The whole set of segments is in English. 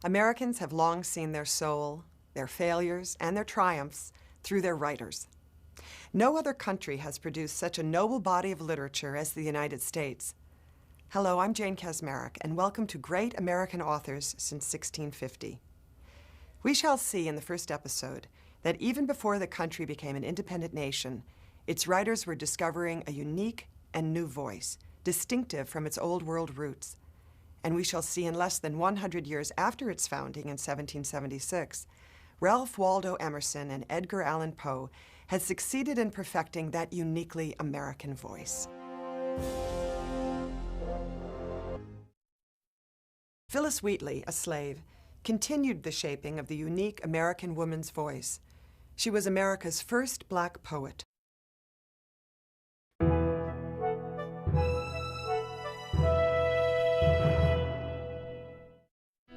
Americans have long seen their soul, their failures, and their triumphs through their writers. No other country has produced such a noble body of literature as the United States. Hello, I'm Jane Kaczmarek, and welcome to Great American Authors Since 1650. We shall see in the first episode that even before the country became an independent nation, its writers were discovering a unique and new voice, distinctive from its old world roots. And we shall see in less than 100 years after its founding in 1776, Ralph Waldo Emerson and Edgar Allan Poe had succeeded in perfecting that uniquely American voice. Phillis Wheatley, a slave, continued the shaping of the unique American woman's voice. She was America's first black poet.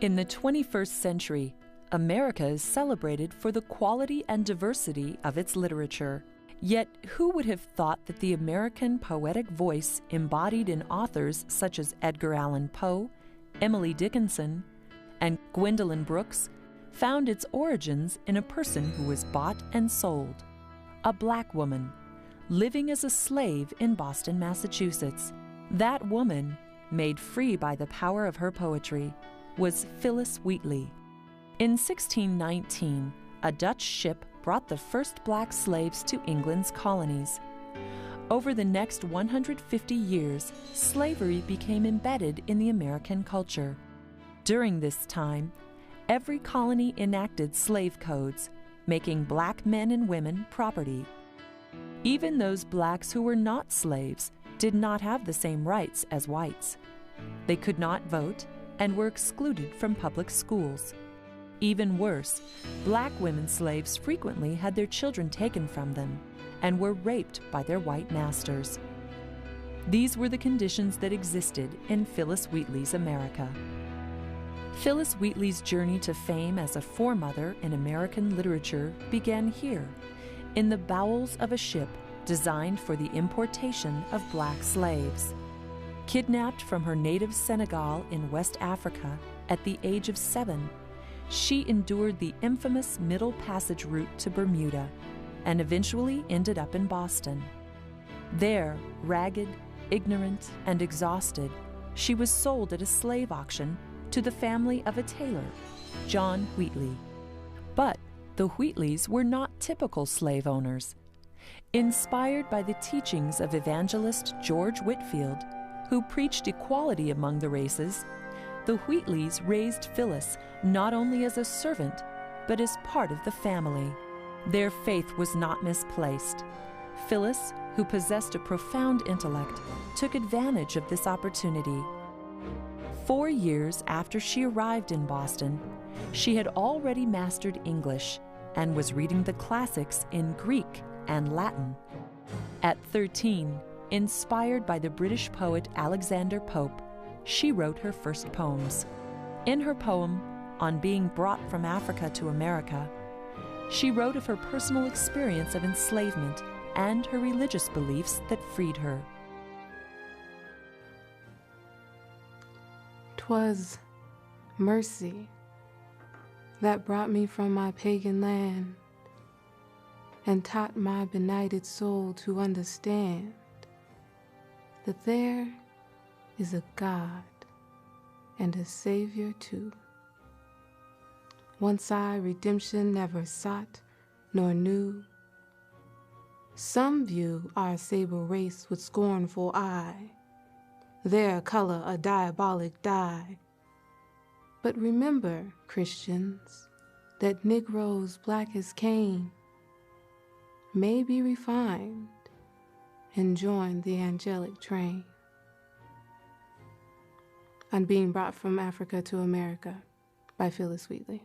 In the 21st century, America is celebrated for the quality and diversity of its literature. Yet, who would have thought that the American poetic voice embodied in authors such as Edgar Allan Poe, Emily Dickinson, and Gwendolyn Brooks found its origins in a person who was bought and sold, a black woman, living as a slave in Boston, Massachusetts. That woman, made free by the power of her poetry, was Phillis Wheatley. In 1619, a Dutch ship brought the first black slaves to England's colonies. Over the next 150 years, slavery became embedded in the American culture. During this time, every colony enacted slave codes, making black men and women property. Even those blacks who were not slaves did not have the same rights as whites. They could not vote and were excluded from public schools. Even worse, black women slaves frequently had their children taken from them and were raped by their white masters. These were the conditions that existed in Phillis Wheatley's America. Phillis Wheatley's journey to fame as a foremother in American literature began here, in the bowels of a ship designed for the importation of black slaves. Kidnapped from her native Senegal in West Africa at the age of 7, she endured the infamous Middle Passage route to Bermuda and eventually ended up in Boston. There, ragged, ignorant, and exhausted, she was sold at a slave auction to the family of a tailor, John Wheatley. But the Wheatleys were not typical slave owners. Inspired by the teachings of evangelist George Whitefield, who preached equality among the races, the Wheatleys raised Phillis not only as a servant, but as part of the family. Their faith was not misplaced. Phillis, who possessed a profound intellect, took advantage of this opportunity. 4 years after she arrived in Boston, she had already mastered English and was reading the classics in Greek and Latin. At 13, inspired by the British poet Alexander Pope, she wrote her first poems. In her poem, On Being Brought from Africa to America, she wrote of her personal experience of enslavement and her religious beliefs that freed her. 'Twas mercy that brought me from my pagan land and taught my benighted soul to understand that there is a God and a Savior too. Once I redemption never sought nor knew. Some view our sable race with scornful eye, their color a diabolic dye. But remember, Christians, that Negroes black as Cain may be refined and join the angelic train. On Being Brought from Africa to America by Phillis Wheatley.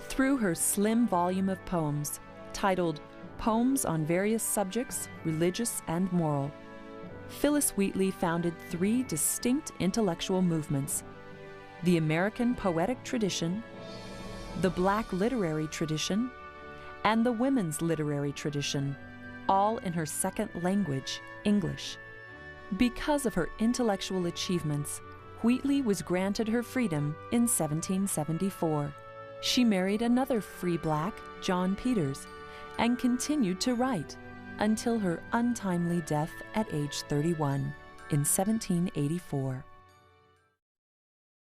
Through her slim volume of poems, titled Poems on Various Subjects, Religious and Moral, Phillis Wheatley founded 3 distinct intellectual movements: the American poetic tradition, the Black literary tradition, and the women's literary tradition, all in her second language, English. Because of her intellectual achievements, Wheatley was granted her freedom in 1774. She married another free black, John Peters, and continued to write until her untimely death at age 31 in 1784.